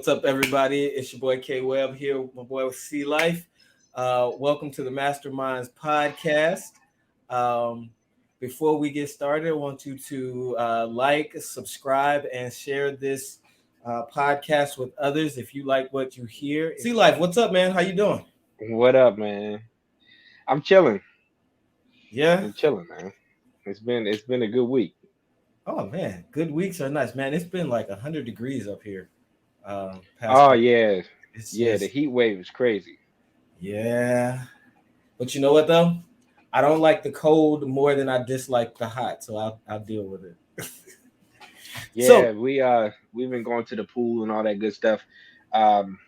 What's up, everybody? It's your boy K Webb here with my boy with C Life. Welcome to the MasterMinds podcast. Um, Before we get started, I want you to like, subscribe, and share this podcast with others if you like what you hear. C Life, what's up, man? How you doing? What up, man? I'm chilling. Yeah. I'm chilling, man. It's been a good week. Oh man, good weeks are nice, man. It's been like 100 degrees up here. Past Oh couple. yeah, It's yeah. The just heat wave is crazy. yeah. But you know what though? I don't like the cold more than I dislike the hot, so I'll deal with it. Yeah, So we've been going to the pool and all that good stuff. Um,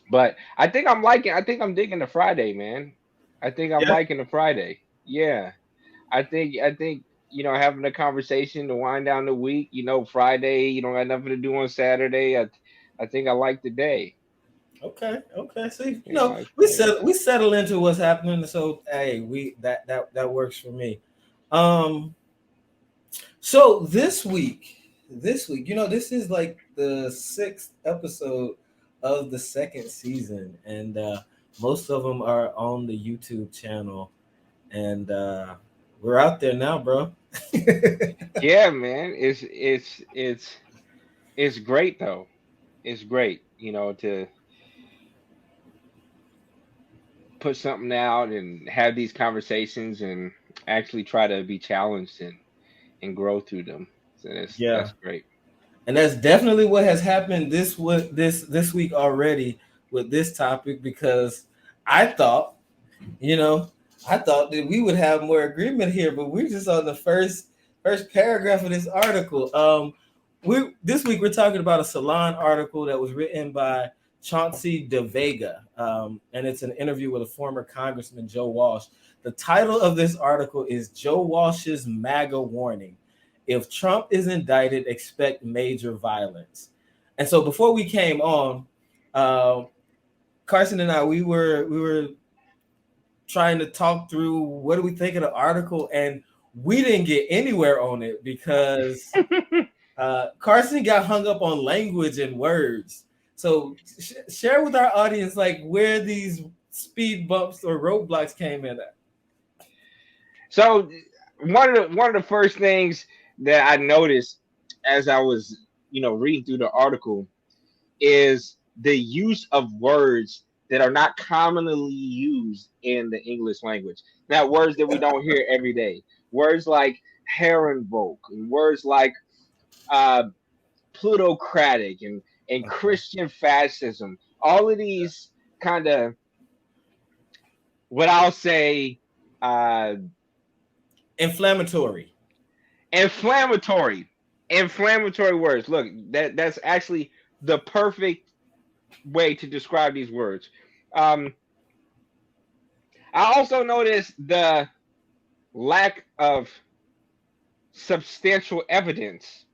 but I think I'm liking. I think I'm digging the Friday, man. I think I'm yeah, liking the Friday. Yeah, I think having a conversation to wind down the week. Friday. You don't got nothing to do on Saturday. I think I like the day. okay. See, You know, we settle into what's happening. So hey, we that works for me. Um, so this week, this is like the sixth episode of the second season, and most of them are on the YouTube channel, and we're out there now, bro. yeah, man. It's great though. It's great, to put something out and have these conversations and actually try to be challenged and grow through them. So Yeah. that's great. And that's definitely what has happened this week already with this topic because I thought, you know, I thought that we would have more agreement here, but we're just on the first paragraph of this article. We this week we're talking about a Salon article that was written by Chauncey De Vega, and it's an interview with a former Congressman Joe Walsh. The title of this article is Joe Walsh's MAGA warning. If Trump is indicted, expect major violence. And so before we came on, uh, Carson and I we were trying to talk through what do we think of the article, and we didn't get anywhere on it because Carson got hung up on language and words. So share with our audience like where these speed bumps or roadblocks came in at. So one of the first things that I noticed as I was, reading through the article is the use of words that are not commonly used in the English language. Now, words that we don't hear every day. Words like herrenvolk, and words like uh, plutocratic and Okay. Christian fascism. All of these kind of what I'll say uh, Inflammatory. inflammatory, inflammatory words. Look, that's actually the perfect way to describe these words. Um, I also noticed the lack of substantial evidence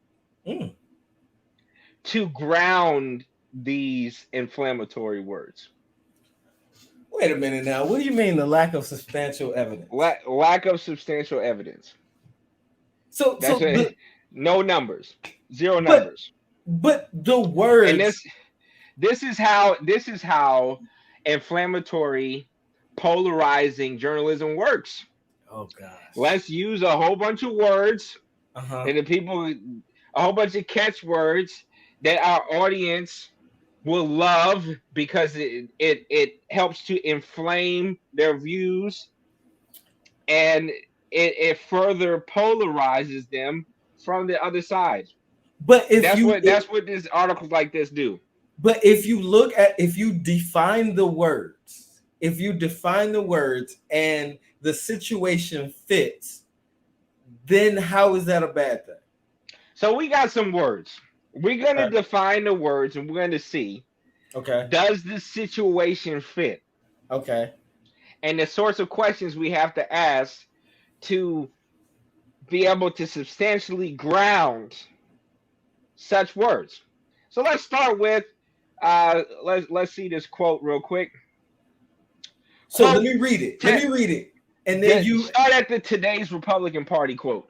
Mm. to ground these inflammatory words. Wait a minute now. What do you mean the lack of substantial evidence? Lack of substantial evidence. So That's so what, the no numbers, zero but numbers. but the And words. this is how inflammatory, polarizing journalism works. Oh gosh. Let's use a whole bunch of words Uh huh. and a whole bunch of catchwords that our audience will love because it helps to inflame their views and it further polarizes them from the other side. But if That's you what that's what these articles like this do. but if you define the words, if you define the words and the situation fits, then how is that a bad thing? So we got some words. We're going All to right. define the words and we're going to see, Okay. does the situation fit? Okay. And the sorts of questions we have to ask to be able to substantially ground such words. So let's start with let's see this quote real quick. So let Quote me read it. Let te- me read it. And then you start at the today's Republican Party quote.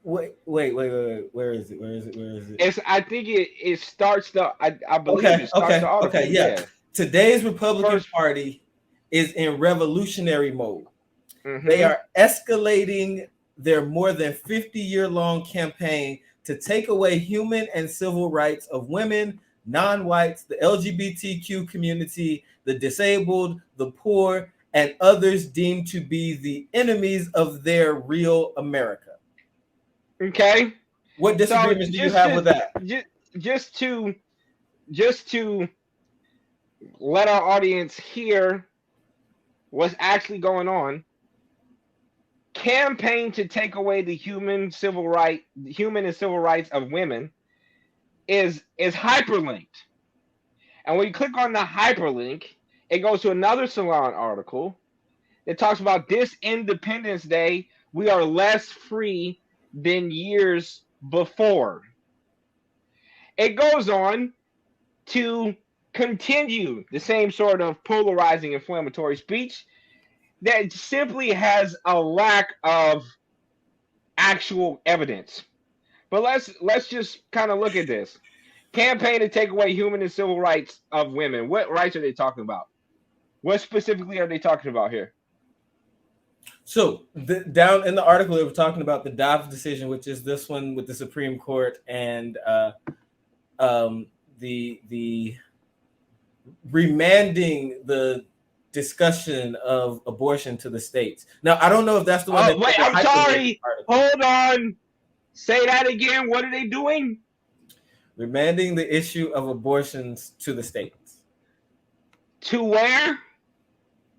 Wait. Where is it? Where is it? Where is it? It's I think it starts the I believe Okay, it starts the okay, article. okay. Yeah. Yeah. Today's Republican First. Party is in revolutionary mode. They Mm-hmm. are escalating their more than 50-year-long campaign to take away human and civil rights of women, non-whites, the LGBTQ community, the disabled, the poor, and others deemed to be the enemies of their real America. Okay. What So disagreements do you have with that? just just to just to let our audience hear what's actually going on. Campaign to take away the human and civil rights of women is hyperlinked. And when you click on the hyperlink, it goes to another Salon article that talks about this Independence Day, we are less free than years before. It goes on to continue the same sort of polarizing inflammatory speech that simply has a lack of actual evidence. But let's just kind of look at this. Campaign to take away human and civil rights of women. What rights are they talking about? What specifically are they talking about here? So down in the article, they were talking about the Dobbs decision, which is this one with the Supreme Court and the remanding the discussion of abortion to the states. Now, I don't know if that's the one Oh that wait, the I'm hyperlink sorry. article. Hold on. Say that again. What are they doing? Remanding the issue of abortions to the states. To where?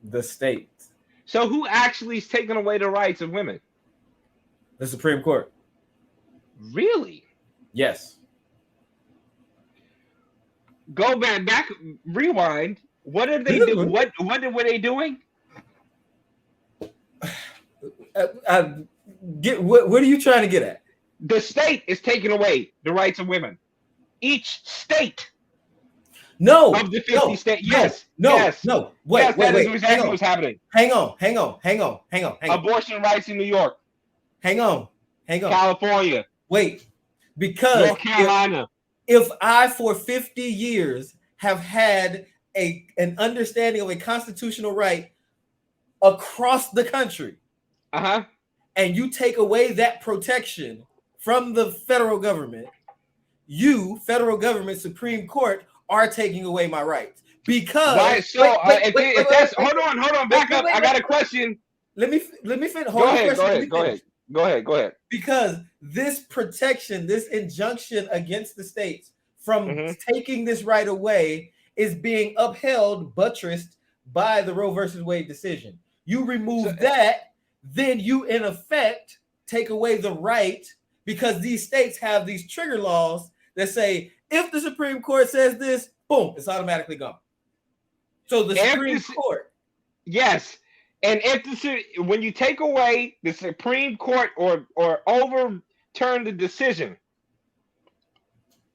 The states. So who actually is taking away the rights of women? The Supreme Court. Really? Yes. Go back, rewind. What are they do? What were they doing? Get what are you trying to get at? The state is taking away the rights of women. Each state No, of the 50 states. Yes, no. yes. Wait, yes, that is exactly what's happening. Hang on. Abortion rights in New York. Hang on. California. Wait, because North Carolina. If I for 50 years have had an understanding of a constitutional right across the country, and you take away that protection from the federal government, you, federal government, Supreme Court, are taking away my rights. Because right, so hold on, back up. I got a question. Let me finish. Go ahead. Because this protection, this injunction against the states from taking this right away is being upheld, buttressed by the Roe versus Wade decision. You remove that, then you in effect take away the right, because these states have these trigger laws that say if the Supreme Court says this, boom, it's automatically gone. So the Supreme Court. Yes. And when you take away the Supreme Court or overturn the decision,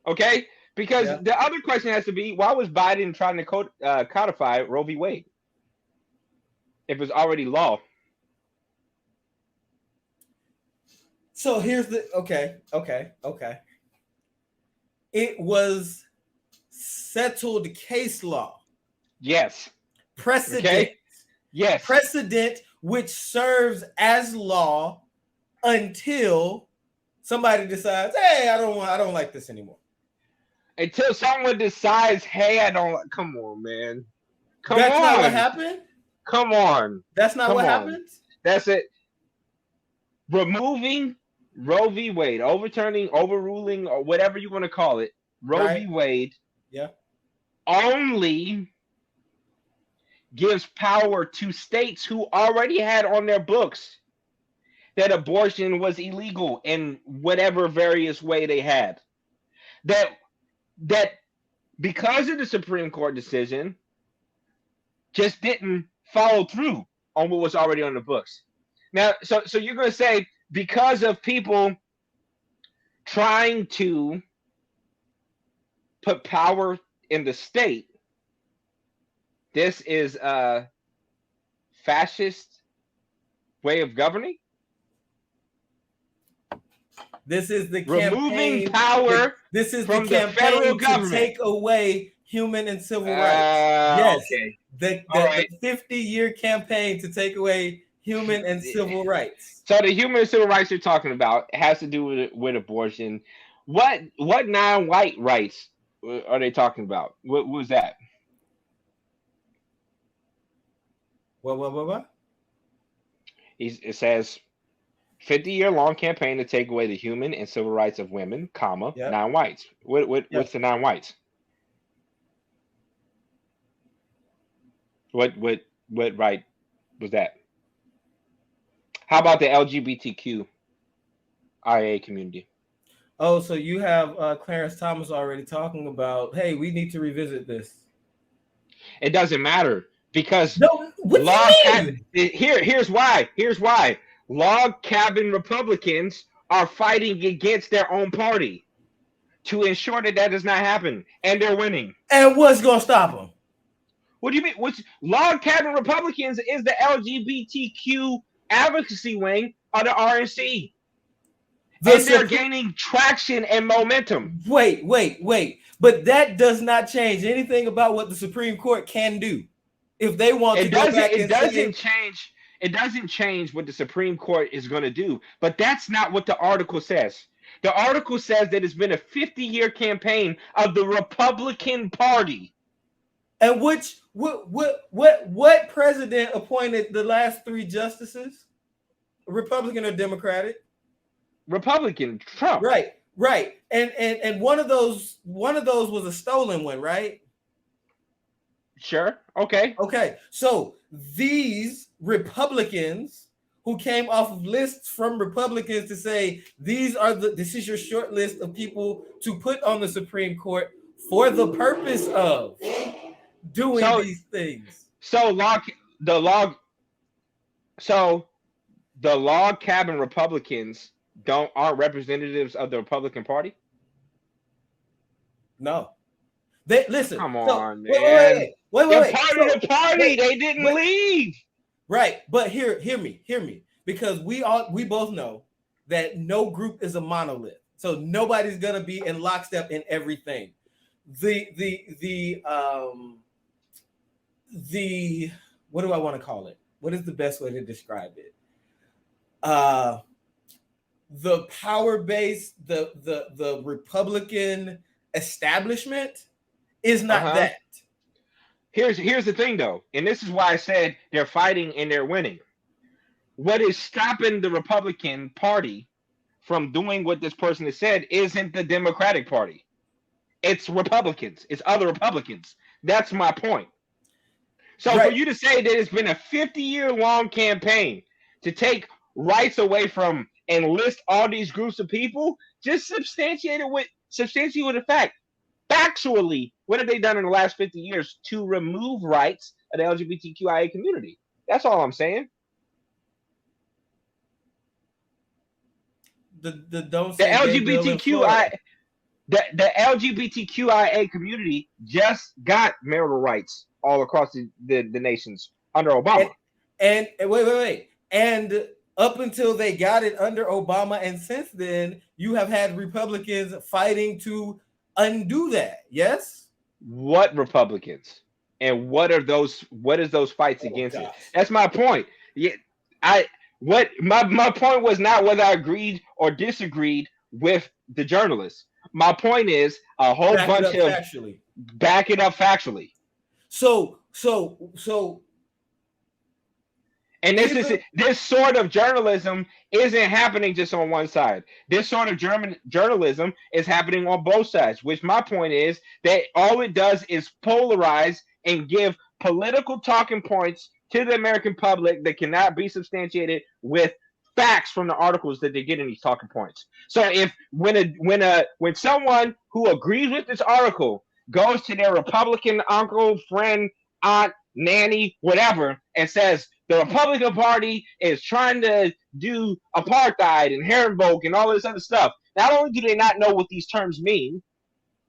okay? Because the other question has to be, why was Biden trying to codify Roe v. Wade if it's already law? So here's the okay. It was settled case law. Yes. Precedent. Okay. Yes. Precedent which serves as law until somebody decides, hey, I don't like this anymore. Until someone decides, hey, I don't. Come on, man. That's not what happened. Come on. That's not what happens. That's it. Removing Roe v. Wade, overruling, or whatever you want to call it, Roe v. Wade. Yeah. Only gives power to states who already had on their books that abortion was illegal in whatever various way they had. That because of the Supreme Court decision, just didn't follow through on what was already on the books. Now, so you're going to say because of people trying to put power in the state, this is a fascist way of governing? This is the Removing campaign. power This is the from the federal campaign to government. take away human and civil rights. Yes, Okay. the All the, right. the 50-year campaign to take away human and civil rights. So the human and civil rights you're talking about has to do with abortion. What non-white rights are they talking about? What was that? What? It says 50-year long campaign to take away the human and civil rights of women, comma, Yep. non-whites. What's Yep. the non-whites? What right was that? How about the LGBTQIA community? Oh, so you have Clarence Thomas already talking about, hey, we need to revisit this. It doesn't matter because No, what do log you cabin mean? here's why. Here's why. Log cabin Republicans are fighting against their own party to ensure that does not happen, and they're winning. And what's gonna stop them? What do you mean? Which log cabin Republicans is the LGBTQ advocacy wing of the RNC, and they're gaining traction and momentum. Wait. But that does not change anything about what the Supreme Court can do. If they want to go back It and doesn't say, change. It doesn't change what the Supreme Court is going to do, but that's not what the article says. The article says that it's been a 50-year campaign of the Republican Party. and what president appointed the last 3 justices? Republican or Democratic? Republican Trump. Right. And one of those was a stolen one, right? Sure. Okay. So these Republicans who came off of lists from Republicans to say this is your short list of people to put on the Supreme Court for the purpose of doing these things. So the log cabin Republicans aren't representatives of the Republican Party? No. They listen. Come on, man. Wait. They're part of the party. They didn't leave. Right. But hear me. Because we both know that no group is a monolith. So nobody's gonna be in lockstep in everything. The what do I want to call it? What is the best way to describe it? The power base, the Republican establishment is not that. Here's the thing though, and this is why I said they're fighting and they're winning. What is stopping the Republican Party from doing what this person has said isn't the Democratic Party. It's Republicans. It's other Republicans. That's my point. So for you to say that it's been a 50-year long campaign to take rights away from and list all these groups of people, just substantiate with the fact. Factually, what have they done in the last 50 years to remove rights of the LGBTQIA community? That's all I'm saying. The LGBTQIA community just got marital rights all across the nations under Obama. And wait. And up until they got it under Obama, and since then, you have had Republicans fighting to undo that. Yes. What Republicans? And what is those fights against it? That's my point. Yeah, my point was not whether I agreed or disagreed with the journalists. My point is a whole bunch of factually. Back it up factually. So and this sort of journalism isn't happening just on one side. This sort of journalism is happening on both sides, which my point is that all it does is polarize and give political talking points to the American public that cannot be substantiated with facts from the articles that they get in these talking points. So if when someone who agrees with this article goes to their Republican uncle, friend, aunt, nanny, whatever, and says the Republican Party is trying to do apartheid and hair revoke and all this other stuff, not only do they not know what these terms mean,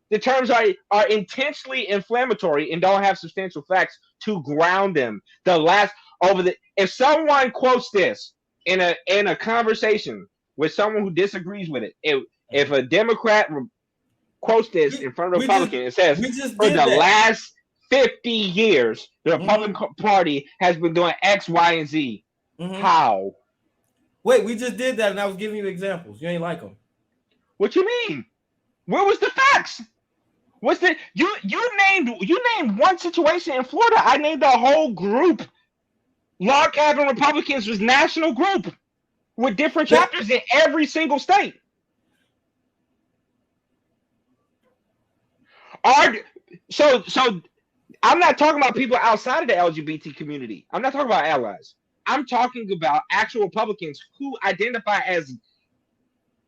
the terms are intensely inflammatory and don't have substantial facts to ground them. If someone quotes this in a conversation with someone who disagrees with it. If a Democrat quotes this in front of a Republican, it says, we just for did the that. last 50 years, the Republican Party has been doing X, Y, and Z. How? Wait, we just did that, and I was giving you examples. You ain't like them. What you mean? Where was the facts? What's the you named one situation in Florida. I named a whole group. Log cabin Republicans was national group with different chapters in every single state. So I'm not talking about people outside of the LGBT community. I'm not talking about allies. I'm talking about actual Republicans who identify as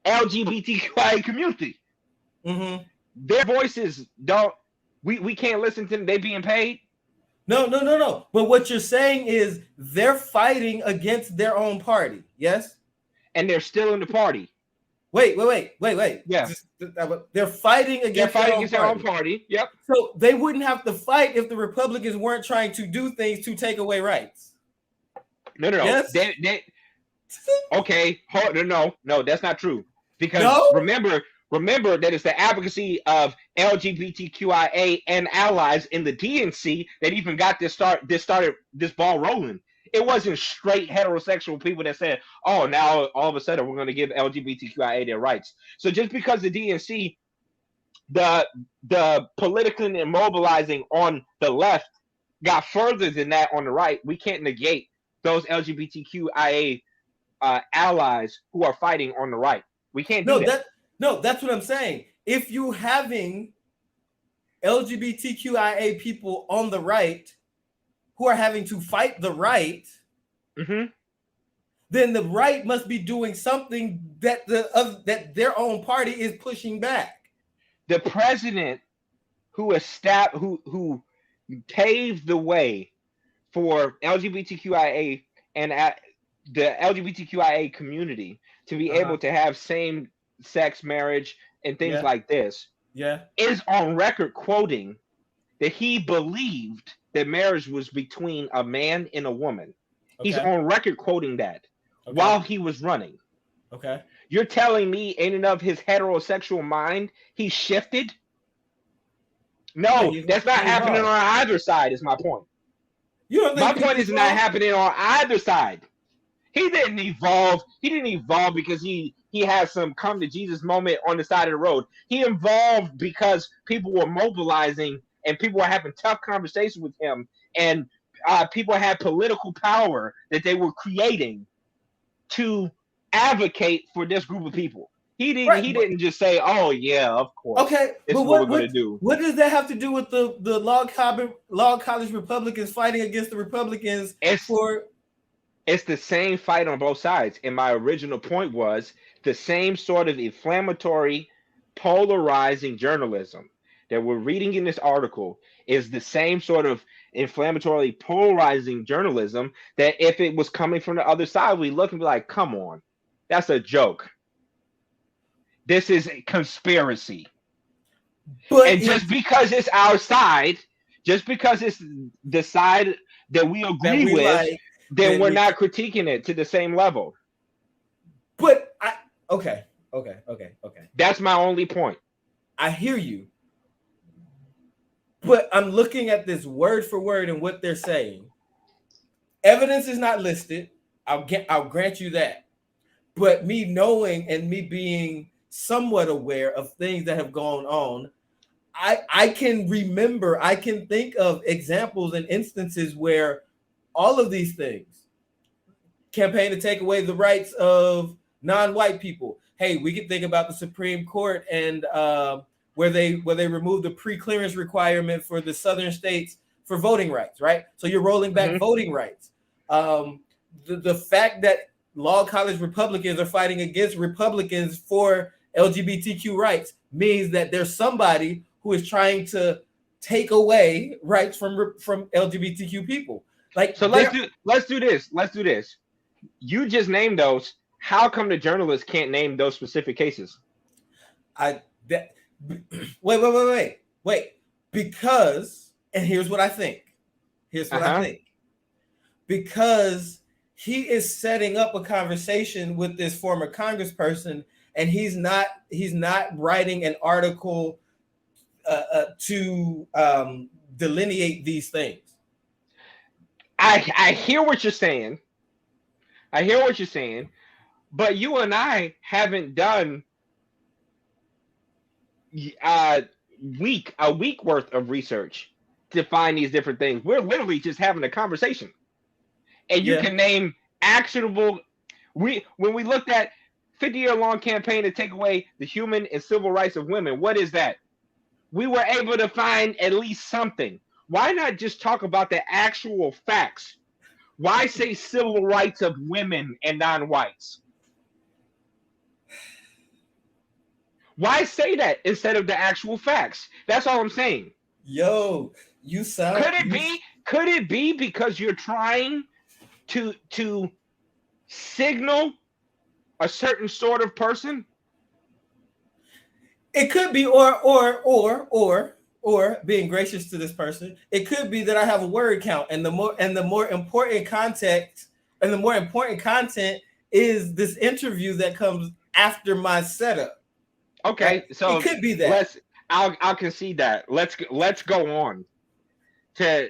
LGBTQIA community. Their voices don't. We can't listen to them. They being paid. No. But what you're saying is they're fighting against their own party. Yes. And they're still in the party. Wait. Yeah. They're fighting against their own party. Yep. So they wouldn't have to fight if the Republicans weren't trying to do things to take away rights. No. Yes? Okay. No, that's not true. Because remember that it's the advocacy of LGBTQIA and allies in the DNC that even got this ball rolling. It wasn't straight heterosexual people that said, "Oh, now all of a sudden we're going to give LGBTQIA their rights." So just because the DNC, the politically immobilizing on the left got further than that on the right, we can't negate those LGBTQIA allies who are fighting on the right. We can't do that. No, that's what I'm saying. If you having LGBTQIA people on the right who are having to fight the right, then the right must be doing something that that their own party is pushing back. The president who paved the way for LGBTQIA and the LGBTQIA community to be able to have same-sex marriage and things like this, is on record quoting that he believed that marriage was between a man and a woman. He's on record quoting that while he was running. You're telling me in and of his heterosexual mind he shifted? No, that's not happening on either side, is my point. My point is not happening on either side. He didn't evolve. He didn't evolve because he had some come to Jesus moment on the side of the road. He evolved because people were mobilizing and people were having tough conversations with him, and people had political power that they were creating to advocate for this group of people. He didn't just say, "Oh yeah, of course." Okay, this is what we're going to do. What does that have to do with the Log College Republicans fighting against the Republicans? It's the same fight on both sides. And my original point was the same sort of inflammatory, polarizing journalism that we're reading in this article is the same sort of inflammatory, polarizing journalism that if it was coming from the other side, we look and be like, come on, that's a joke. This is a conspiracy. And just because it's our side, just because it's the side that we agree with, then we're not critiquing it to the same level. But okay. That's my only point. I hear you. But I'm looking at this word for word and what they're saying. Evidence is not listed. I'll grant you that. But me knowing and me being somewhat aware of things that have gone on, I can remember, I can think of examples and instances where all of these things, campaign to take away the rights of non-white people. Hey, we can think about the Supreme Court and where they removed the pre-clearance requirement for the southern states for voting rights, right? So you're rolling back voting rights. The fact that Law College Republicans are fighting against Republicans for LGBTQ rights means that there's somebody who is trying to take away rights from LGBTQ people. Like, so let's do this. You just named those. How come the journalists can't name those specific cases? Wait. Because, and here's what I think. Because he is setting up a conversation with this former congressperson, and he's not writing an article to delineate these things. I hear what you're saying. I hear what you're saying, but you and I haven't done uh a week worth of research to find these different things. We're literally just having a conversation, and you Yeah, can name actionable. We when we looked at 50-year long campaign to take away the human and civil rights of women, what is that? We were able to find at least something. Why not just talk about the actual facts? Why say civil rights of women and non-whites? Why say that instead of the actual facts? That's all I'm saying. yo, you sound Could it you. be? Could it be because you're trying to signal a certain sort of person? It could be, or being gracious to this person. It could be that I have a word count, and the more important context and the more important content is this interview that comes after my setup. Right? Okay, It so could be that. let's. I'll concede that. Let's go on to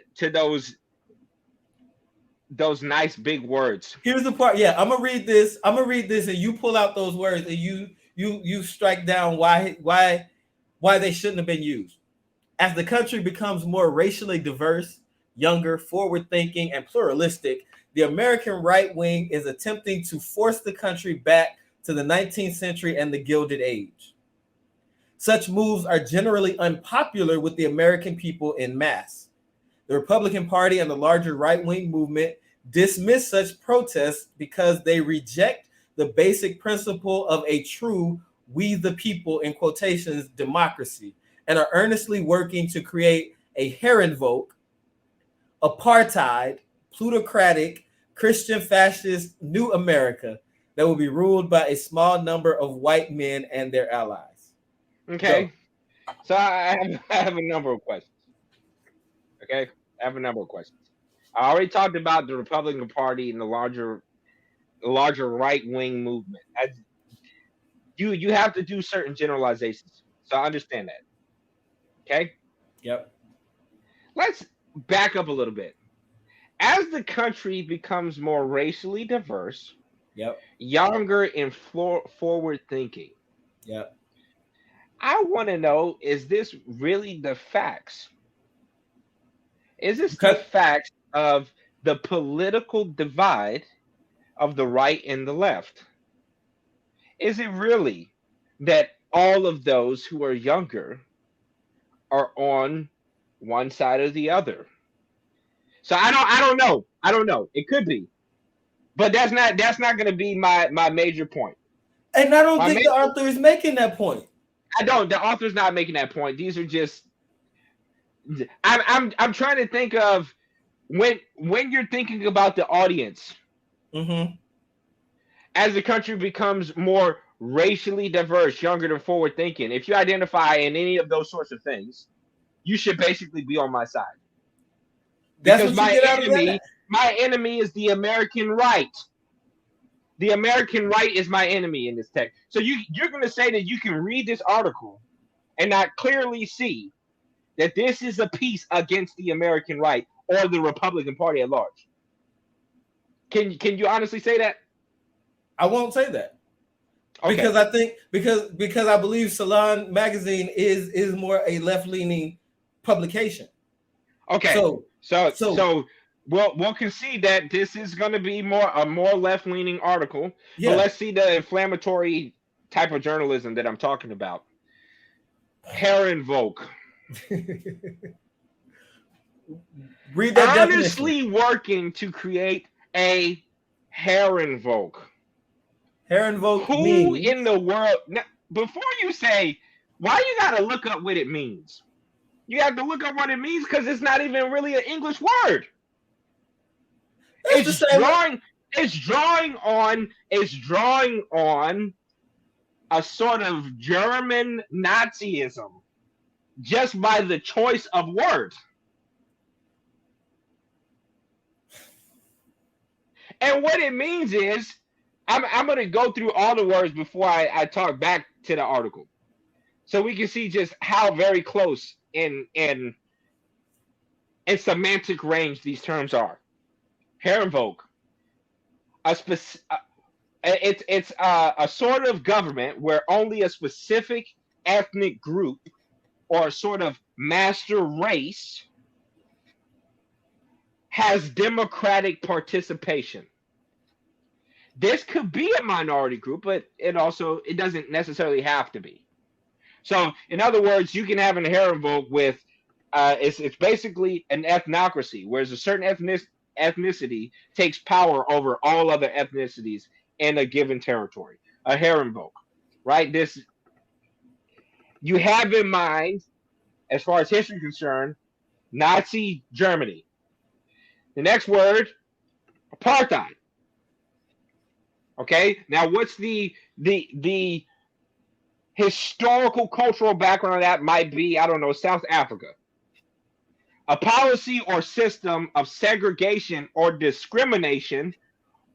those nice big words. Here's the part. Yeah, I'm gonna read this. And you pull out those words, and you strike down why they shouldn't have been used. As the country becomes more racially diverse, younger, forward thinking, and pluralistic, the American right wing is attempting to force the country back to the 19th century and the Gilded Age. Such moves are generally unpopular with the American people in mass. The Republican Party and the larger right wing movement dismiss such protests because they reject the basic principle of a true "we the people" in quotations democracy, and are earnestly working to create a Herrenvolk, apartheid, plutocratic, Christian fascist new America that will be ruled by a small number of white men and their allies. Go. Okay, so I have a number of questions. Okay, I have a number of questions. I already talked about the Republican Party and the larger right wing movement. You have to do certain generalizations, so I understand that. Okay, Yep. let's back up a little bit. As the country becomes more racially diverse, Yep. younger, and forward thinking, Yep. I want to know: is this really the facts? Is this the Okay. facts of the political divide of the right and the left? Is it really that all of those who are younger are on one side or the other? So I don't know. I don't know. It could be. But that's not going to be my major point. And I don't My think major the author is making that point. I don't the author's not making that point. These are just I'm trying to think of when you're thinking about the audience Mm-hmm. as the country becomes more racially diverse, younger and forward thinking. If you identify in any of those sorts of things, you should basically be on my side That's because what you get out of that. my enemy is the American right. The American right is my enemy in this text. So you're going to say that you can read this article and not clearly see that this is a piece against the American right or the Republican Party at large. Can you honestly say that? I won't say that Okay. because I think because I believe Salon magazine is more a left leaning publication. Okay. So so So we'll concede that this is going to be a more left leaning article, but yeah. let's see the inflammatory type of journalism that I'm talking about. Herrenvolk. Read that definition. Honestly working to create a Herrenvolk. Herrenvolk Who in means the world? Now, before you say, why you got to look up what it means? You have to look up what it means because it's not even really an English word. that's the It's same. drawing. It's drawing on a sort of German Nazism just by the choice of words. And what it means is, I'm going to go through all the words before I talk back to the article, so we can see just how very close in semantic range these terms are. Herrenvolk, it's a sort of government where only a specific ethnic group or a sort of master race has democratic participation. This could be a minority group, but it doesn't necessarily have to be. So, in other words, you can have an Herrenvolk with it's basically an ethnocracy, whereas a certain ethnicity takes power over all other ethnicities in a given territory. A Herrenvolk, right? This you have in mind, as far as history is concerned, Nazi Germany. The next word, apartheid. Okay, now what's the historical cultural background of that? Might be, I don't know, South Africa. A policy or system of segregation or discrimination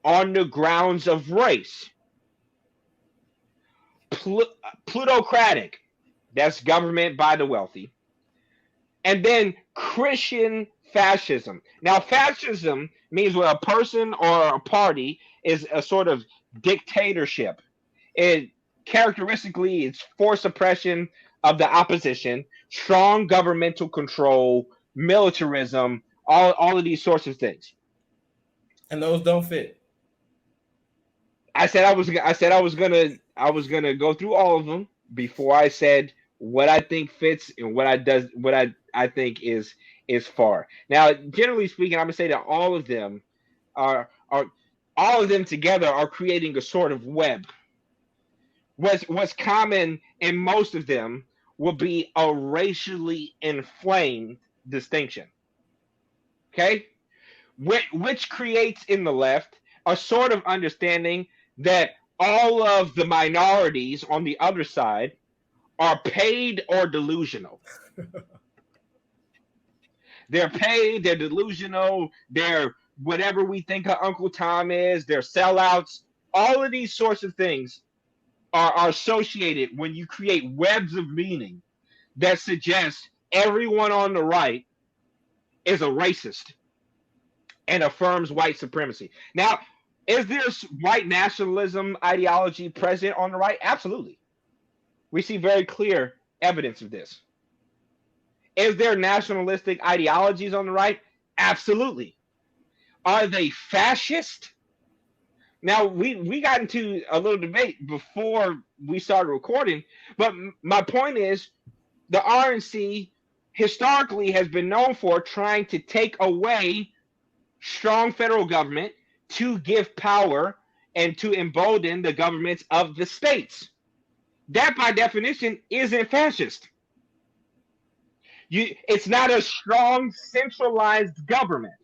on the grounds of race. Plutocratic, that's government by the wealthy. And then Christian fascism. Now, fascism means when a person or a party is a sort of dictatorship. It characteristically, it's forced suppression of the opposition, strong governmental control, militarism, all of these sorts of things. And those don't fit. I said I was gonna go through all of them before I said what I think fits and what I think is far. Now, generally speaking, I'm gonna say that all of them are all of them together are creating a sort of web. What's common in most of them will be a racially inflamed distinction. Okay? Which creates in the left a sort of understanding that all of the minorities on the other side are paid or delusional. They're paid, they're delusional, they're whatever we think of Uncle Tom is, they're sellouts. All of these sorts of things are associated when you create webs of meaning that suggest everyone on the right is a racist and affirms white supremacy. Now, is there white nationalism ideology present on the right? Absolutely. We see very clear evidence of this. Is there nationalistic ideologies on the right? Absolutely. Are they fascist? Now, we got into a little debate before we started recording, but my point is the RNC historically has been known for trying to take away strong federal government to give power and to embolden the governments of the states. That, by definition, isn't fascist. It's not a strong, centralized government.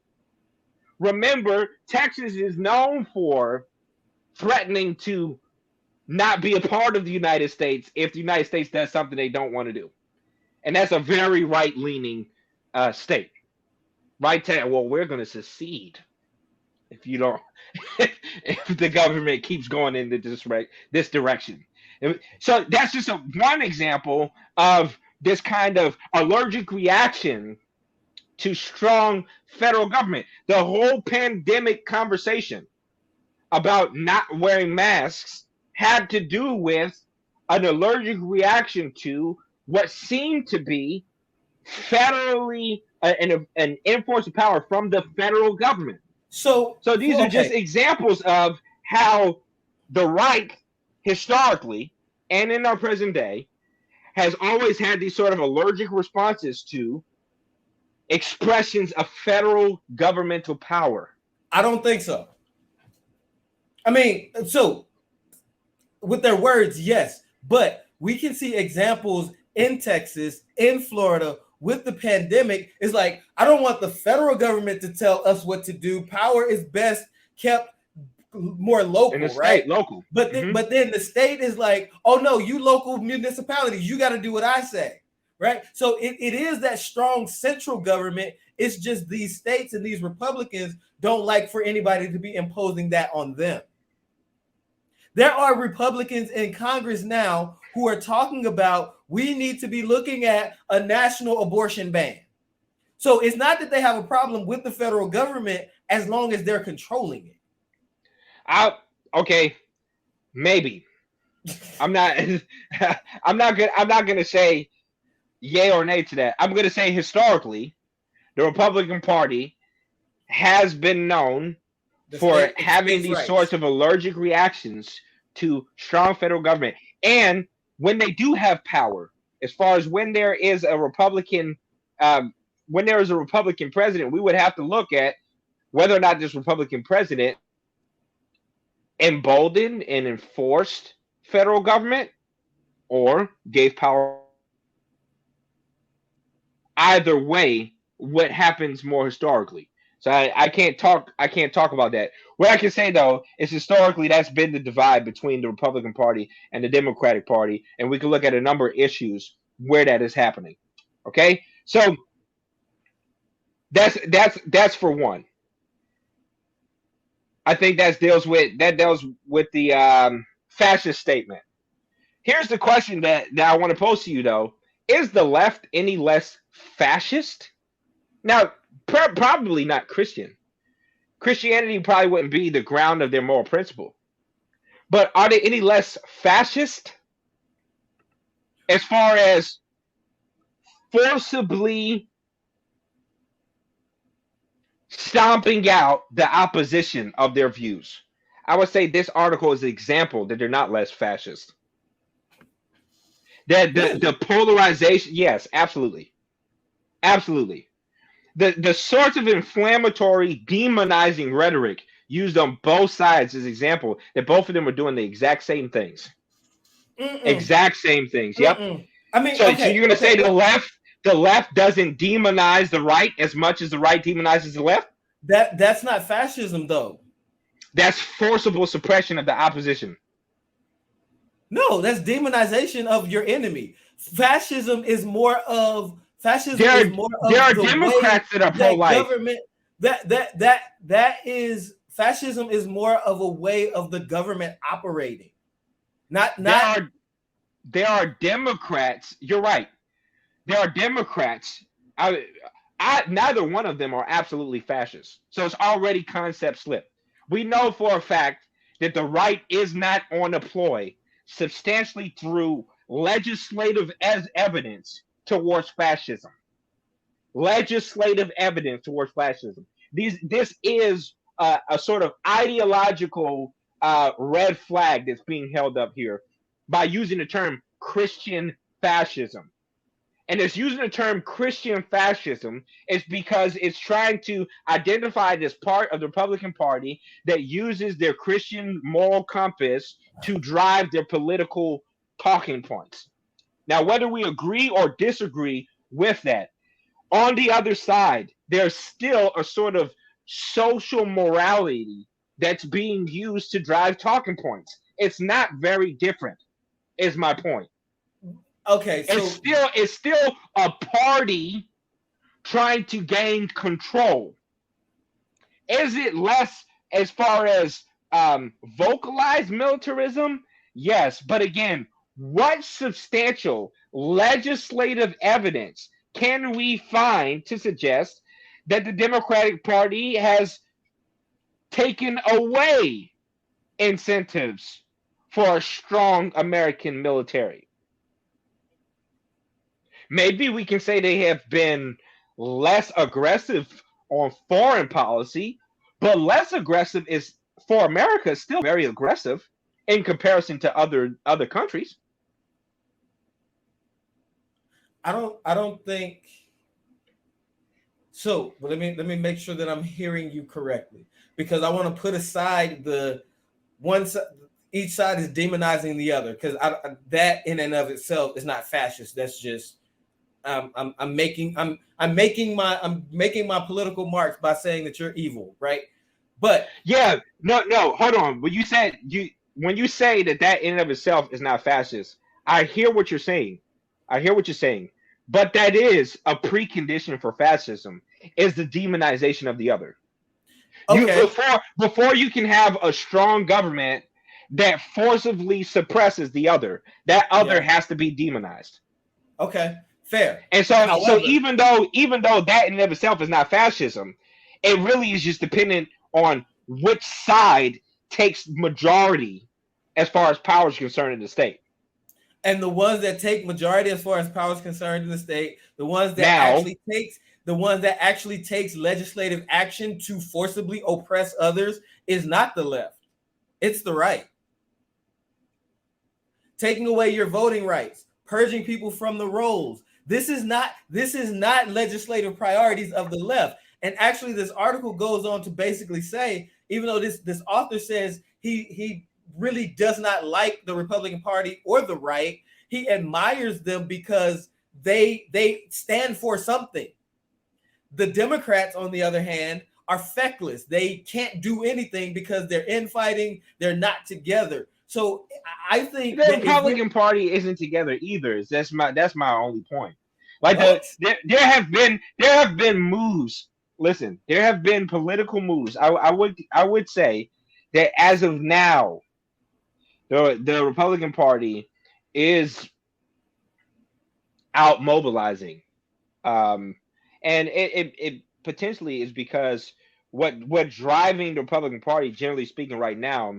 Remember, Texas is known for threatening to not be a part of the United States if the United States does something they don't want to do. And that's a very right-leaning state. Right? Well, we're going to secede if you don't, if the government keeps going in this direction. So that's just one example of this kind of allergic reaction to strong federal government. The whole pandemic conversation about not wearing masks had to do with an allergic reaction to what seemed to be federally an enforced power from the federal government. So these are just examples of how the right, historically and in our present day, has always had these sort of allergic responses to expressions of federal governmental power. I don't think so. I mean, so with their words, yes, but we can see examples in Texas, in Florida, with the pandemic. It's like, I don't want the federal government to tell us what to do. Power is best kept more local, right? Local. But then the state is like, oh no, you local municipalities, you got to do what I say. right? So it is that strong central government. It's just these states and these Republicans don't like for anybody to be imposing that on them. There are Republicans in Congress now who are talking about we need to be looking at a national abortion ban. So it's not that they have a problem with the federal government as long as they're controlling it. Okay, maybe. I'm not I'm not gonna say yay or nay to that. I'm gonna say historically, the Republican Party has been known for having these sorts of allergic reactions to strong federal government. And when they do have power, as far as when there is a Republican president, we would have to look at whether or not this Republican president emboldened and enforced federal government or gave power. Either way, what happens more historically. So I can't talk about that. What I can say though is historically that's been the divide between the Republican Party and the Democratic Party, and we can look at a number of issues where that is happening. Okay, so that's for one. I think that deals with the fascist statement. Here's the question that I want to pose to you though: is the left any less fascist? Now, probably not Christian. Christianity probably wouldn't be the ground of their moral principle. But are they any less fascist as far as forcibly stomping out the opposition of their views? I would say this article is an example that they're not less fascist. That the polarization, yes, absolutely. Absolutely. The sorts of inflammatory, demonizing rhetoric used on both sides is example that both of them are doing the exact same things. Exact same things. Yep. I mean, so you're going to say the left doesn't demonize the right as much as the right demonizes the left? That's not fascism, though. That's forcible suppression of the opposition. No, that's demonization of your enemy. Fascism is more of there are Democrats that are pro-life. Government that is fascism is more of a way of the government operating. There are Democrats. You're right. There are Democrats. Neither one of them are absolutely fascist. So it's already concept slip. We know for a fact that the right is not on a ploy substantially through legislative evidence towards fascism. Legislative evidence towards fascism. This is a sort of ideological red flag that's being held up here by using the term Christian fascism. And it's using the term Christian fascism is because it's trying to identify this part of the Republican Party that uses their Christian moral compass to drive their political talking points. Now, whether we agree or disagree with that, on the other side, there's still a sort of social morality that's being used to drive talking points. It's not very different, is my point. Okay, so it's still a party trying to gain control. Is it less as far as vocalized militarism? Yes, but again, what substantial legislative evidence can we find to suggest that the Democratic Party has taken away incentives for a strong American military? Maybe we can say they have been less aggressive on foreign policy, but less aggressive is for America still very aggressive in comparison to other countries. I don't think so. But let me make sure that I'm hearing you correctly, because I want to put aside the one side. Each side is demonizing the other, because that in and of itself is not fascist. That's just I'm making my political marks by saying that you're evil, right? But yeah, no, hold on. When you say that in and of itself is not fascist, I hear what you're saying. but that is a precondition for fascism is the demonization of the other. You Okay. before you can have a strong government that forcibly suppresses the other, that other Yeah. has to be demonized. Okay. Fair. And so However, even though that in and of itself is not fascism, it really is just dependent on which side takes majority as far as power is concerned in the state. and the ones that take majority as far as power is concerned in the state, Now, the ones that actually takes legislative action to forcibly oppress others is not the left. It's the right. Taking away your voting rights, purging people from the rolls. This is not legislative priorities of the left. And actually, this article goes on to basically say, even though this author says he really does not like the Republican Party or the right, he admires them because they stand for something. The Democrats, on the other hand, are feckless. They can't do anything because they're infighting. They're not together. So I think the that if we're Republican Party isn't together either. That's my only point. Like what? there have been moves. Listen, there have been political moves. I would say that as of now, the Republican Party is out mobilizing, um, and it potentially is because what driving the Republican Party, generally speaking, right now,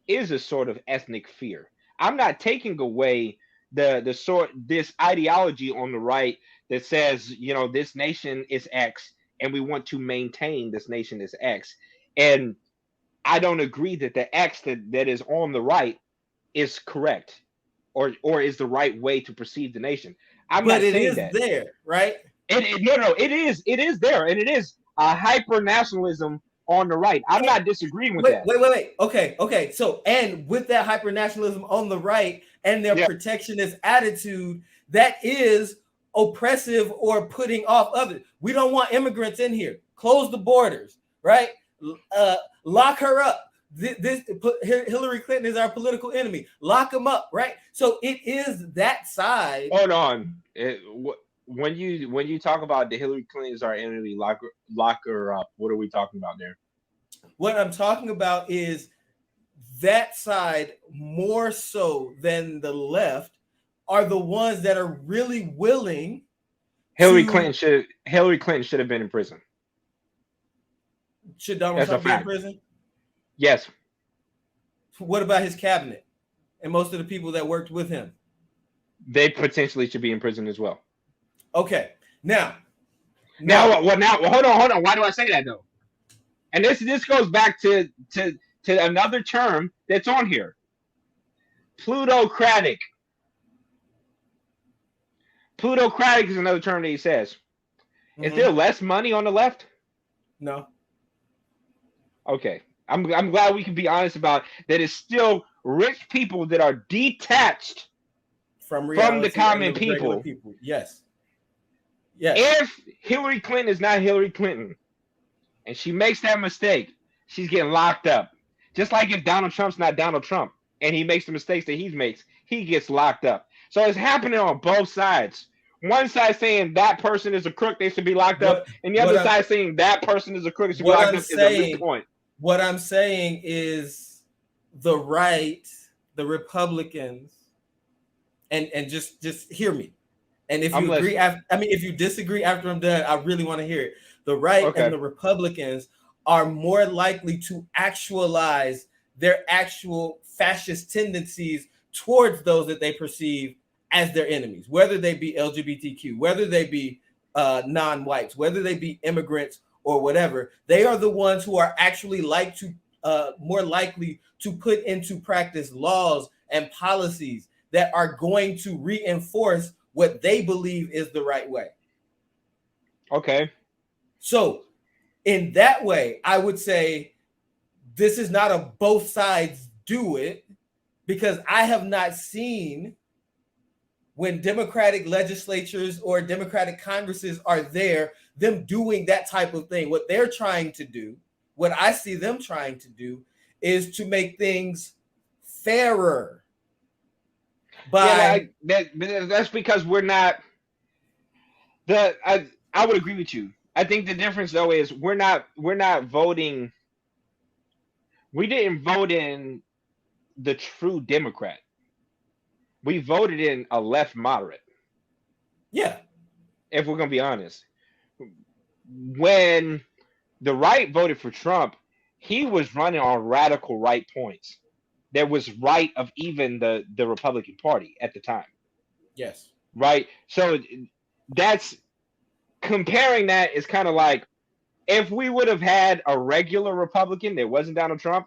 is a sort of ethnic fear. I'm not taking away this ideology on the right that says, this nation is X and we want to maintain this nation as X. And I don't agree that the X that is on the right is correct or is the right way to perceive the nation. I'm But not it saying is that. there, right? No, it is there, and it is a hyper nationalism on the right. I'm And not disagreeing with wait, that. wait, wait, wait. Okay. So, and with that hyper nationalism on the right and their Yeah. protectionist attitude, that is oppressive or putting off others. We don't want immigrants in here. Close the borders, right? Lock her up. Hillary Clinton is our political enemy. Lock them up, right? So it is that side. Hold on. When you talk about the Hillary Clinton is our enemy, lock her up. What are we talking about there? What I'm talking about is that side more so than the left are the ones that are really willing Hillary to. Clinton should have been in prison. Should Donald That's a Trump be in fact. prison? Yes, What about his cabinet and most of the people that worked with him? they potentially should be in prison as well. Okay, now, Now, hold on. Why do I say that though? And this goes back to another term that's on here. Plutocratic. Plutocratic is another term that he says. Is there less money on the left? no, Okay. I'm glad we can be honest about that. It's still rich people that are detached from from the reality and common the regular people. people. Yes. Yes. If Hillary Clinton is not Hillary Clinton and she makes that mistake, she's getting locked up. Just like if Donald Trump's not Donald Trump and he makes the mistakes that he makes, he gets locked up. So it's happening on both sides. One side saying that person is a crook, they should be locked up, and the other side saying that person is a crook, they should be locked up is a moot point. What I'm saying is the right, the Republicans, and just hear me. And if you agree, if you disagree after I'm done, I really want to hear it. The right and the Republicans are more likely to actualize their actual fascist tendencies towards those that they perceive as their enemies, whether they be LGBTQ, whether they be non-whites, whether they be immigrants or whatever. They are the ones who are actually more likely to put into practice laws and policies that are going to reinforce what they believe is the right way. Okay. So in that way, I would say this is not a both sides do it, because I have not seen when Democratic legislatures or Democratic Congresses are there, them doing that type of thing. What they're trying to do, what I see them trying to do, is to make things fairer. That's because we're not. I would agree with you. I think the difference though is we're not voting. We didn't vote in the true Democrat. We voted in a left moderate. Yeah, If we're gonna be honest, when the right voted for Trump, he was running on radical right points. That was right of even the Republican Party at the time, yes, right? So that's comparing that is kind of like if we would have had a regular Republican that wasn't Donald Trump,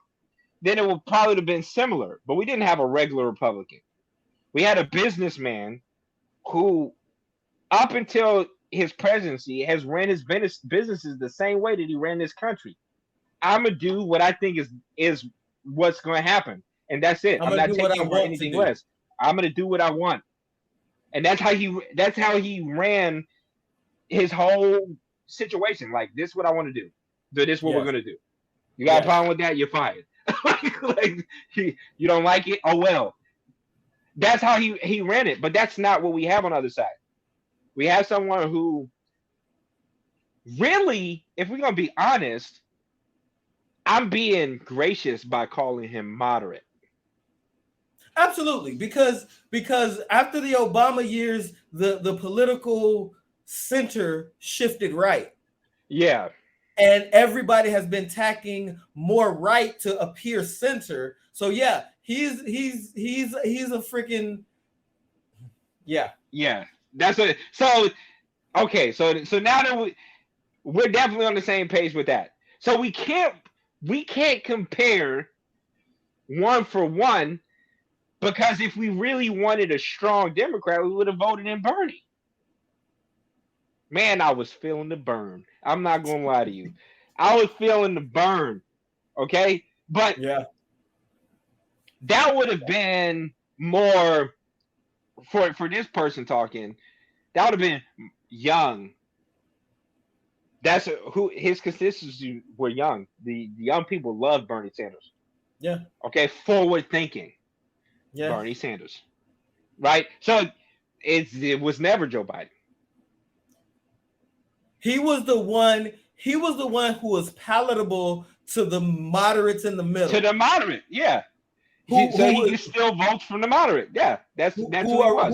then it would probably have been similar. But we didn't have a regular Republican. We had a businessman who, up until his presidency, has ran his businesses the same way that he ran this country. I'm gonna do what I think is what's going to happen, and that's it. I'm I'm gonna not do what I taking over want to anything do. less. I'm gonna do what I want, and that's how he ran his whole situation. Like, this is what I want to do. So this is what we're Yes, gonna do. You got a yes, problem with that? You're fired. like you don't like it? Oh well. That's how he ran it. But that's not what we have on the other side. We have someone who really, if we're gonna be honest, I'm being gracious by calling him moderate. absolutely. Because after the Obama years, the political center shifted right, Yeah, and everybody has been tacking more right to appear center. So yeah, he's a freaking yeah. yeah. That's what. So okay, so now that we're definitely on the same page with that. So we can't compare one for one because if we really wanted a strong Democrat, we would have voted in Bernie. Man, I was feeling the burn. I'm not gonna lie to you. I was feeling the burn. Okay, but Yeah. that would have been more for this person talking. That would have been young. That's who his constituency were young. The young people love Bernie Sanders. Yeah. Okay, forward thinking Yeah. Bernie Sanders, right? So it was never Joe Biden. He was the one who was palatable to the moderates in the To middle. the moderate, yeah. Who So he who gets still votes from the moderate. Yeah, that's who who he are was.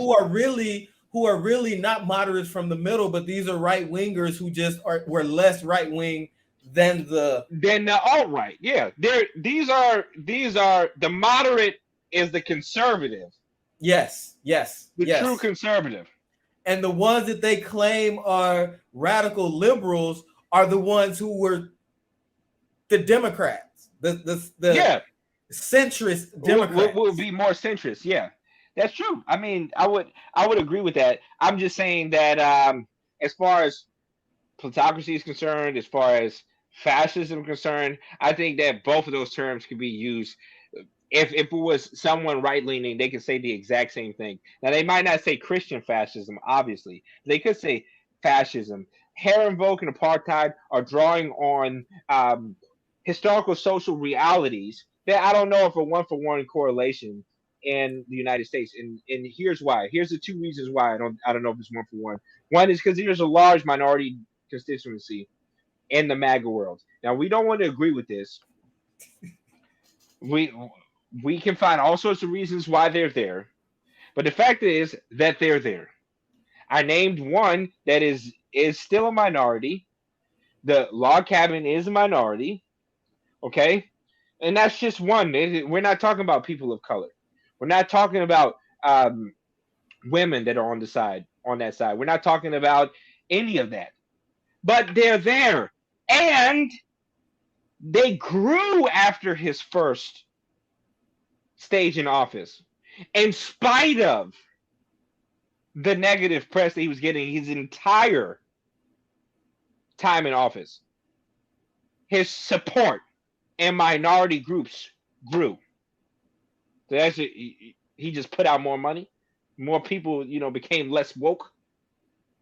who are really not moderates from the middle, but these are right wingers who just were less right wing than the Then the alt right, yeah. These are the moderate is the conservative, yes, yes, the true yes. conservative. And the ones that they claim are radical liberals are the ones who were the Democrats, the Yeah, centrist will Democrats. be more centrist. Yeah, that's true. I mean, I would agree with that. I'm just saying that as far as plutocracy is concerned, as far as fascism is concerned, I think that both of those terms could be used. If it was someone right leaning, they could say the exact same thing. Now they might not say Christian fascism, obviously. They could say fascism. Herrenvolk and apartheid are drawing on historical social realities that I don't know if a one for one correlation in the United States. And here's why. Here's the two reasons why I don't know if it's one for one. One is because there's a large minority constituency in the MAGA world. Now we don't want to agree with this. We we can find all sorts of reasons why they're there, but the fact is that they're there. I named one that is still a minority. The log cabin is a minority, okay, and that's just one. We're not talking about people of color. We're not talking about women that are on that side. We're not talking about any of that. But they're there, and they grew after his first stage in office, in spite of the negative press that he was getting his entire time in office. His support in minority groups grew. So that's it. He just put out more money. More people, became less woke.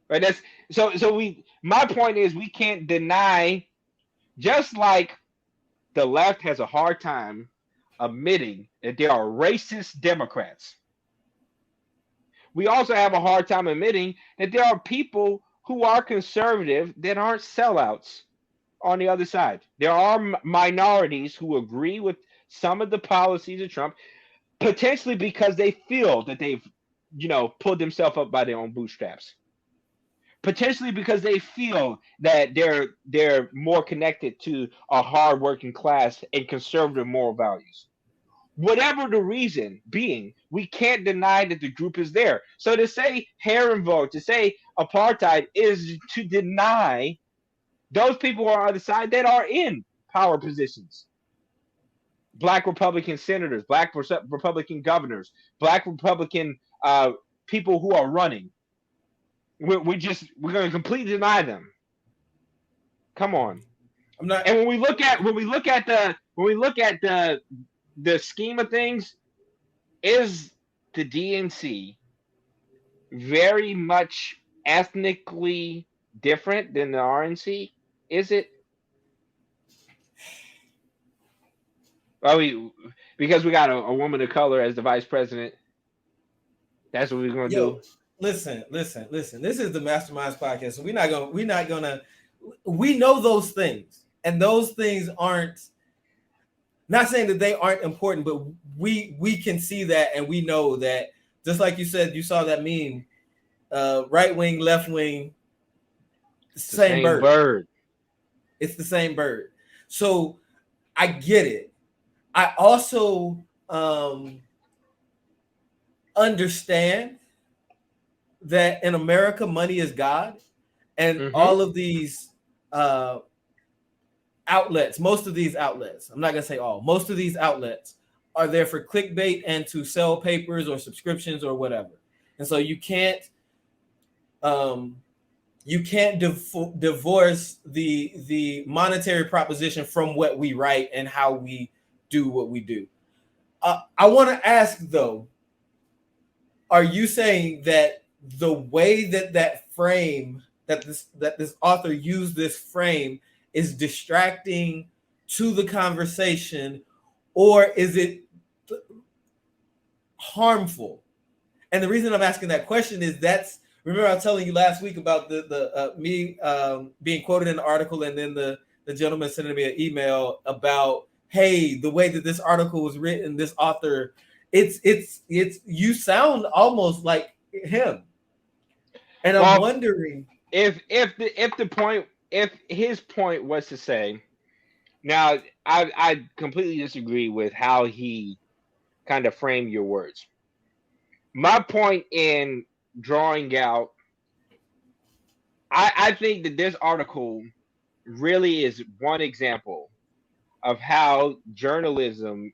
Right? That's so we my point is we can't deny, just like the left has a hard time admitting that there are racist Democrats. We also have a hard time admitting that there are people who are conservative that aren't sellouts on the other side. There are minorities who agree with some of the policies of Trump, potentially because they feel that they've, pulled themselves up by their own bootstraps. Potentially because they feel that they're more connected to a hardworking class and conservative moral values. Whatever the reason being, we can't deny that the group is there. So to say Herrenvolk, to say apartheid is to deny those people on the other side that are in power positions. Black Republican senators, Black Republican governors, Black Republican people who are running. We're going to completely deny them. Come on. I'm not. And when we look at the scheme of things, is the DNC very much ethnically different than the RNC? Is it? Well, because we got a woman of color as the vice president, that's what we're gonna do. Listen. This is the Masterminds podcast, so we know those things, and those things aren't. Not saying that they aren't important, but we can see that, and we know that. Just like you said, you saw that meme, right wing, left wing, same bird. It's the same bird. So I get it. I also understand that in America, money is God, and all of these outlets, most of these outlets, I'm not going to say all, most of these outlets are there for clickbait and to sell papers or subscriptions or whatever. And so you can't divorce the monetary proposition from what we write and how we do what we do. I want to ask though, are you saying that the way that frame that this author used this frame is distracting to the conversation, or is it harmful? And the reason I'm asking that question is remember I was telling you last week about me being quoted in the article, and then the gentleman sending me an email about, hey, the way that this article was written, this author, it's you sound almost like him. And I'm wondering if his point was to say, now I completely disagree with how he kind of framed your words. My point in drawing out, I think that this article really is one example of how journalism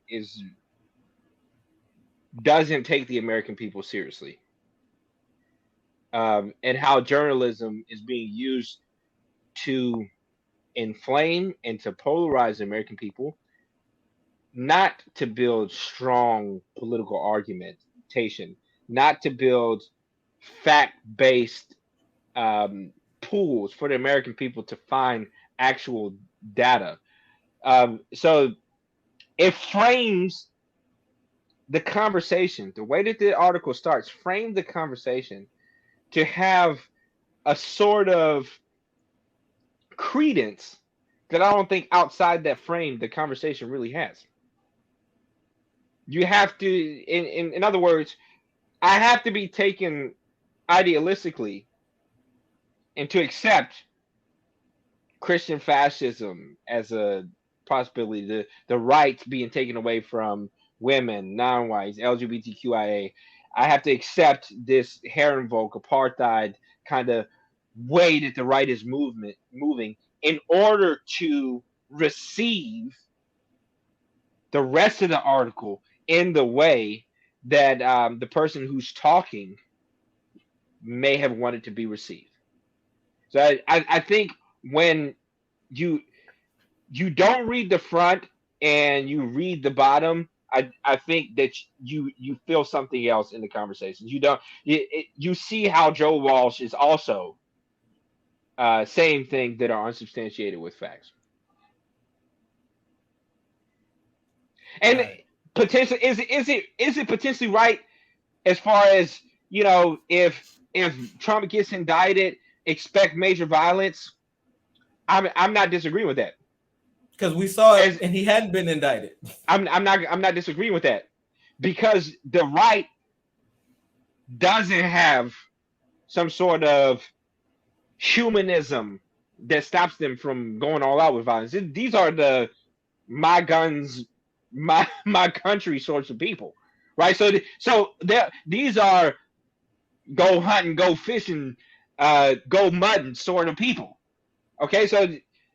doesn't take the American people seriously, and how journalism is being used to inflame and to polarize the American people, not to build strong political argumentation, not to build fact-based pools for the American people to find actual data. So it frames the conversation, the way that the article starts, frame the conversation to have a sort of credence that I don't think outside that frame the conversation really has. You have to, in other words, I have to be taken idealistically and to accept Christian fascism as a possibility, the rights being taken away from women, non-whites, LGBTQIA. I have to accept this Herrenvolk apartheid kind of way that the right is moving in order to receive the rest of the article in the way that the person who's talking may have wanted to be received. So I think when you don't read the front and you read the bottom, I think that you feel something else in the conversation. You see how Joe Walsh is also saying things that are unsubstantiated with facts. And potentially, is it potentially right as far as, if Trump gets indicted expect major violence, I'm not disagreeing with that. Because we saw it As and he hadn't been indicted. I'm not disagreeing with that because the right doesn't have some sort of humanism that stops them from going all out with violence. These are the my guns, my country sorts of people, right? So these are go hunting, go fishing, go mudding sort of people. Okay, so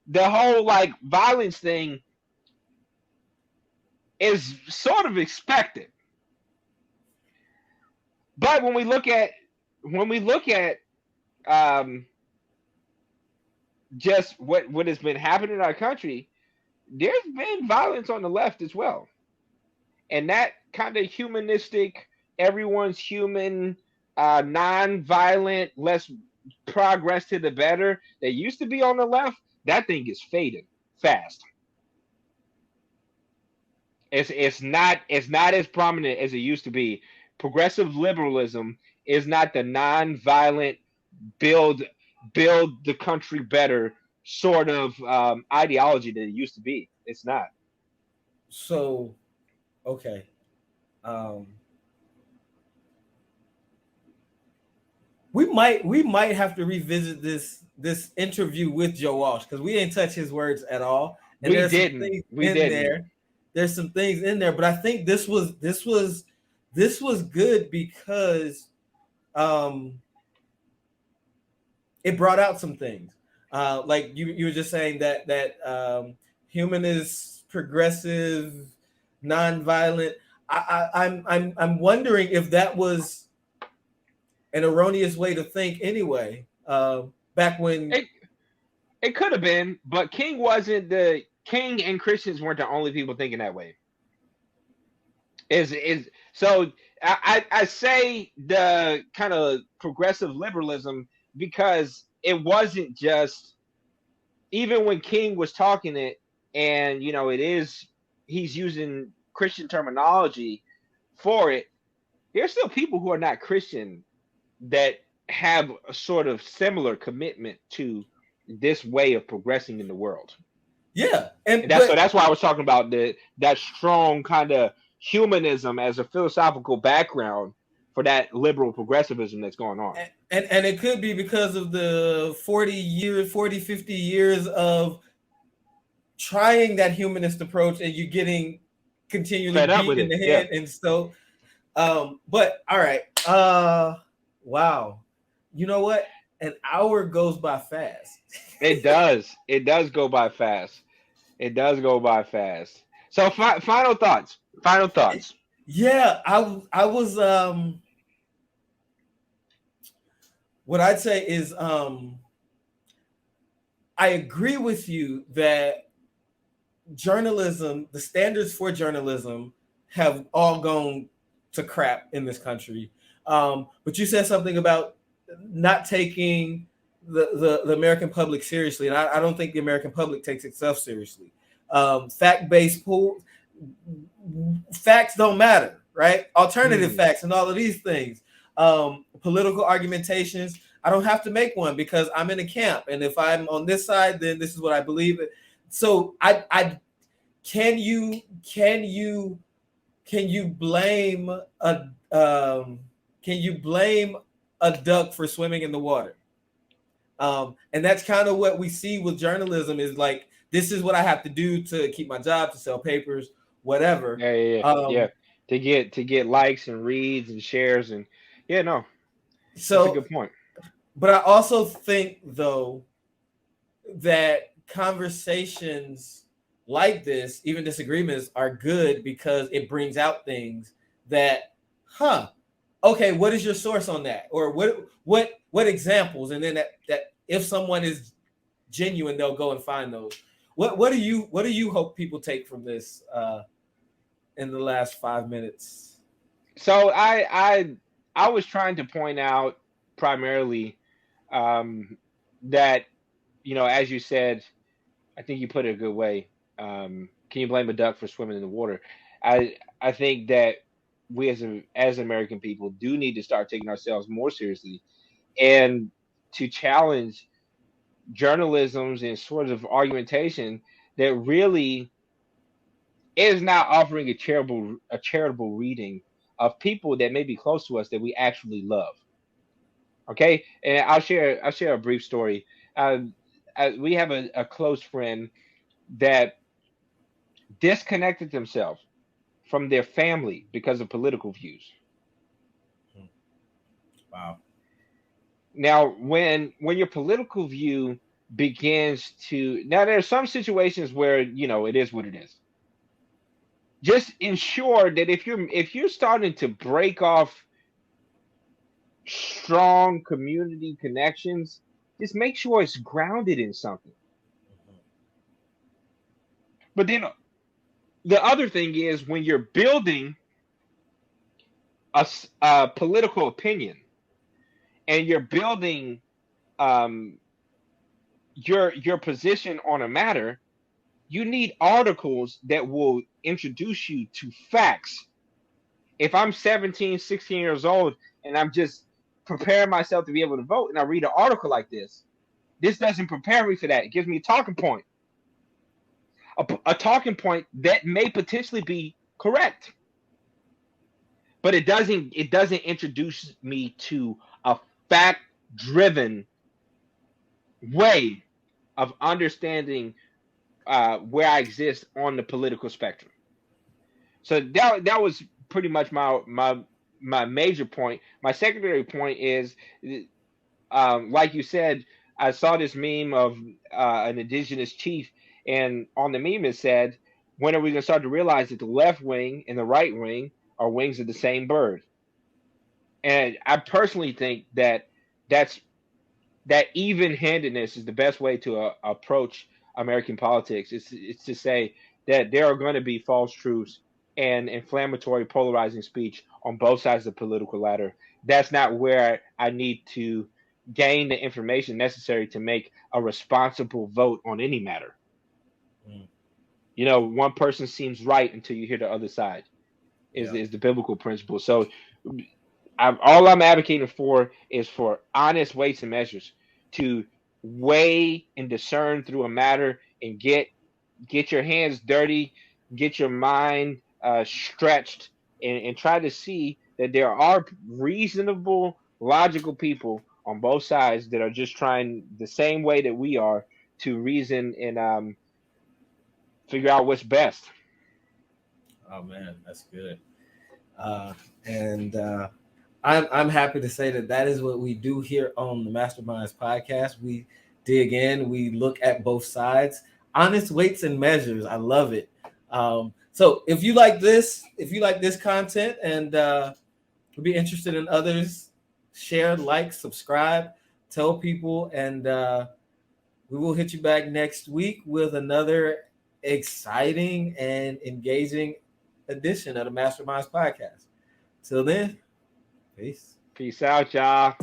the whole like violence thing is sort of expected. But when we look at um, just what has been happening in our country, there's been violence on the left as well, and that kind of humanistic, everyone's human, non-violent, let's progress to the better that used to be on the left. That thing is fading fast. It's not as prominent as it used to be. Progressive liberalism is not the non-violent build build the country better sort of ideology that it used to be. It's not. So, okay. Um, we might have to revisit this interview with Joe Walsh because we didn't touch his words at all. And We there's some didn't. things We in didn't. there. There's some things in there, but I think this was good because um it brought out some things. Like you were just saying that humanist, progressive, nonviolent. I'm wondering if that was an erroneous way to think anyway. Back when, It it could have been, but King and Christians weren't the only people thinking that way. Is so I say the kind of progressive liberalism because it wasn't just even when King was talking it, and it is he's using Christian terminology for it. There's still people who are not Christian that have a sort of similar commitment to this way of progressing in the world. yeah, And and that's so but that's why I was talking about that strong kind of humanism as a philosophical background for that liberal progressivism that's going on. and it could be because of the 50 years of trying that humanist approach, and you getting continually Fed up beat with in it. the Yeah. head, and so but all right. Wow. You know what? An hour goes by fast. It does. It does go by fast. It does go by fast. So final thoughts. Final thoughts. Yeah, I was what I'd say is I agree with you that journalism, the standards for journalism have all gone to crap in this country. But you said something about not taking the American public seriously, and I don't think the American public takes itself seriously. Fact-based pool facts don't matter, right? Alternative Mm. facts and all of these things. Political argumentations. I don't have to make one because I'm in a camp, and if I'm on this side, then this is what I believe. So I can you blame a can you blame a duck for swimming in the water? And that's kind of what we see with journalism is like this is what I have to do to keep my job, to sell papers, whatever. Yeah, yeah, yeah, yeah. Um, To get likes and reads and shares and yeah, no, that's a so, good point. but I also think though that conversations like this, even disagreements, are good because it brings out things that, okay, what is your source on that, or what examples, and then that if someone is genuine, they'll go and find those. What do you hope people take from this in the last 5 minutes? So I was trying to point out primarily that as you said, I think you put it a good way. Can you blame a duck for swimming in the water? I think that we as American people do need to start taking ourselves more seriously and to challenge journalism's and sort of argumentation that really is not offering a charitable reading of people that may be close to us that we actually love. Okay, and I'll share a brief story. Uh, we have a close friend that disconnected themselves from their family because of political views. Wow. Now, when your political view begins to, now there are some situations where it is what it is. Just ensure that if you're starting to break off strong community connections, just make sure it's grounded in something. But then the other thing is when you're building a political opinion and you're building um, your position on a matter, you need articles that will introduce you to facts. If I'm 17, 16 years old and I'm just preparing myself to be able to vote and I read an article like this doesn't prepare me for that. It gives me a talking point. A talking point that may potentially be correct, but it doesn't introduce me to a fact driven way of understanding where I exist on the political spectrum. So that was pretty much my major point. My secondary point is, like you said, I saw this meme of an indigenous chief, and on the meme it said, "When are we going to start to realize that the left wing and the right wing are wings of the same bird?" And I personally think that's that even-handedness is the best way to approach American politics. It's to say that there are going to be false truths and inflammatory, polarizing speech on both sides of the political ladder. That's not where I need to gain the information necessary to make a responsible vote on any matter. Mm. One person seems right until you hear the other side. Is Yeah. is the biblical principle. So all I'm advocating for is for honest weights and measures to weigh and discern through a matter and get your hands dirty, get your mind stretched, and try to see that there are reasonable, logical people on both sides that are just trying the same way that we are to reason and figure out what's best. Oh man, that's good. And I'm happy to say that is what we do here on the Masterminds podcast. We dig in, we look at both sides, honest weights and measures. I love it. So if you like this content and would be interested in others, share, like, subscribe, tell people, and we will hit you back next week with another exciting and engaging edition of the Masterminds podcast. Till then, peace. Peace out, y'all.